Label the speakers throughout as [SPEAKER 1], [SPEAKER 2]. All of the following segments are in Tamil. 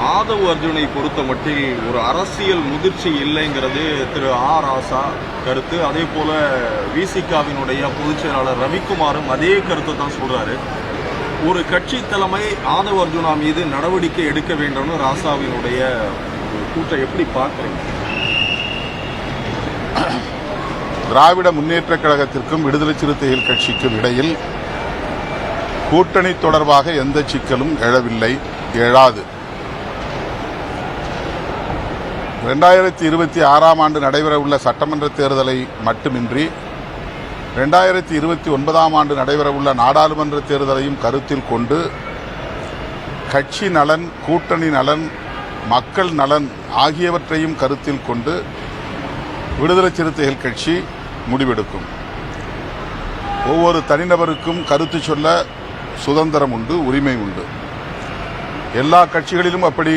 [SPEAKER 1] ஆதவ் அர்ஜுனை பொறுத்த மட்டில் ஒரு அரசியல் முதிர்ச்சி இல்லைங்கிறது திரு ராசா கருத்து. அதே போல விசிகாவினுடைய பொதுச் செயலாளர் ரவிக்குமாரும் அதே கருத்தை தான் சொல்றாரு. ஒரு கட்சி தலைமை ஆதவ் அர்ஜுனா மீது நடவடிக்கை எடுக்க வேண்டும்னு ராசாவினுடைய கூற்றை எப்படி பார்க்குறீங்க?
[SPEAKER 2] திராவிட முன்னேற்ற கழகத்திற்கும் விடுதலை சிறுத்தைகள் கட்சிக்கும் இடையில் கூட்டணி தொடர்பாக எந்த சிக்கலும் எழவில்லை, எழாது. 2026ஆம் ஆண்டு நடைபெறவுள்ள சட்டமன்ற தேர்தலை மட்டுமின்றி 2029ஆம் ஆண்டு நடைபெறவுள்ள நாடாளுமன்ற தேர்தலையும் கருத்தில் கொண்டு கட்சி நலன், கூட்டணி நலன், மக்கள் நலன் ஆகியவற்றையும் கருத்தில் கொண்டு விடுதலை சிறுத்தைகள் கட்சி முடிவெடுக்கும். ஒவ்வொரு தனிநபருக்கும் கருத்து சொல்ல சுதந்திரம் உண்டு, உரிமை உண்டு. எல்லா கட்சிகளிலும் அப்படி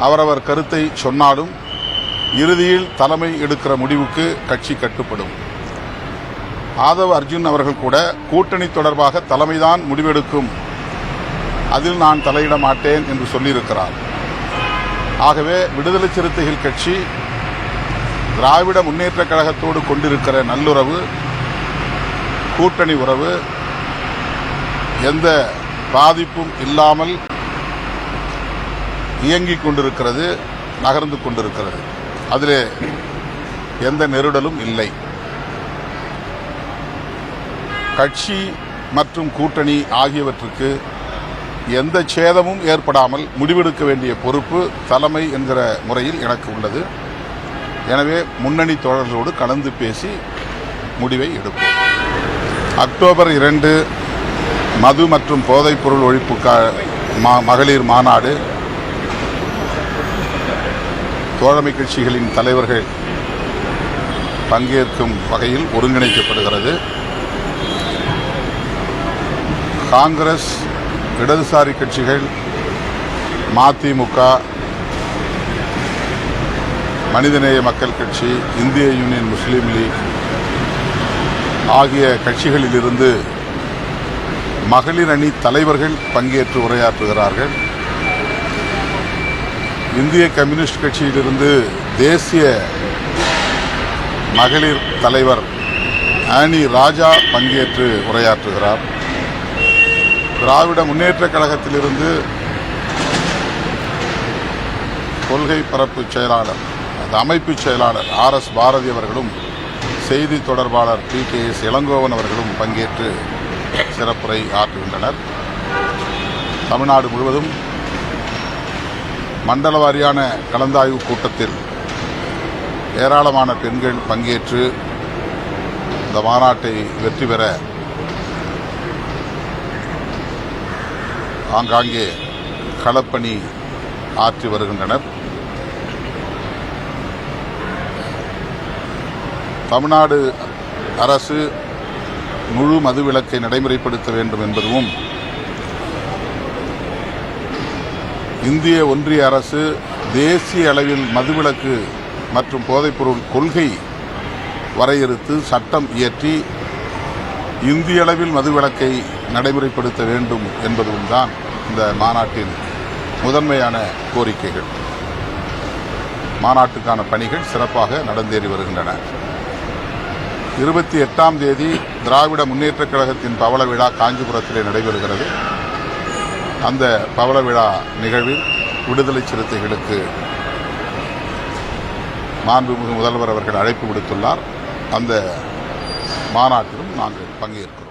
[SPEAKER 2] அவரவர் கருத்தை சொன்னாலும் இறுதியில் தலைமை எடுக்கிற முடிவுக்கு கட்சி கட்டுப்படும். ஆதவ் அர்ஜுன் அவர்கள் கூட கூட்டணி தொடர்பாக தலைமைதான் முடிவெடுக்கும், அதில் நான் தலையிட மாட்டேன் என்று சொல்லியிருக்கிறார். ஆகவே விடுதலை சிறுத்தைகள் கட்சி திராவிட முன்னேற்ற கழகத்தோடு கொண்டிருக்கிற நல்லுறவு, கூட்டணி உறவு எந்த பாதிப்பும் இல்லாமல் இயங்கிக் கொண்டிருக்கிறது, நகர்ந்து கொண்டிருக்கிறது. அதிலே எந்த நெருடலும் இல்லை. கட்சி மற்றும் கூட்டணி ஆகியவற்றுக்கு எந்த சேதமும் ஏற்படாமல் முடிவெடுக்க வேண்டிய பொறுப்பு தலைமை என்கிற முறையில் எனக்கு உள்ளது. எனவே முன்னணி தோழர்களோடு கலந்து பேசி முடிவை எடுப்போம். அக்டோபர் 2 மது மற்றும் போதைப்பொருள் ஒழிப்பு மகளிர் மாநாடு தோழமை கட்சிகளின் தலைவர்கள் பங்கேற்கும் வகையில் ஒருங்கிணைக்கப்படுகிறது. காங்கிரஸ், இடதுசாரி கட்சிகள், மதிமுக, மனிதநேய மக்கள் கட்சி, இந்திய யூனியன் முஸ்லீம் லீக் ஆகிய கட்சிகளிலிருந்து மகளிர் அணி தலைவர்கள் பங்கேற்று உரையாற்றுகிறார்கள். இந்திய கம்யூனிஸ்ட் கட்சியிலிருந்து தேசிய மகளிர் தலைவர் ஆனி ராஜா பங்கேற்று உரையாற்றுகிறார். திராவிட முன்னேற்ற கழகத்திலிருந்து கொள்கை பரப்பு செயலாளர், அந்த அமைப்பு செயலாளர் RS பாரதி அவர்களும் செய்தி தொடர்பாளர் PKS இளங்கோவன் அவர்களும் பங்கேற்று சிறப்புரை ஆற்றுகின்றனர். தமிழ்நாடு முழுவதும் மண்டல வாரியான கலந்தாய்வு கூட்டத்தில் ஏராளமான பெண்கள் பங்கேற்று இந்த மாநாட்டை வெற்றி பெற ஆங்காங்கே களப்பணி ஆற்றி வருகின்றனர். தமிழ்நாடு அரசு முழு மதுவிலக்கை நடைமுறைப்படுத்த வேண்டும் என்பதும், இந்திய ஒன்றிய அரசு தேசிய அளவில் மதுவிலக்கு மற்றும் போதைப்பொருள் கொள்கை வரையறுத்து சட்டம் இயற்றி இந்திய அளவில் மதுவிலக்கை நடைமுறைப்படுத்த வேண்டும் என்பதும் தான் இந்த மாநாட்டின் முதன்மையான கோரிக்கைகள். மாநாட்டுக்கான பணிகள் சிறப்பாக நடந்தேறி வருகின்றன. 28ஆம் தேதி திராவிட முன்னேற்றக் கழகத்தின் பவள விழா காஞ்சிபுரத்திலே நடைபெறுகிறது. அந்த பவள விழா நிகழ்வில் விடுதலை சிறுத்தைகளுக்கு மாண்புமிகு முதல்வர் அவர்கள் அழைப்பு விடுத்துள்ளார். அந்த மாநாட்டிலும் நாங்கள் பங்கேற்கிறோம்.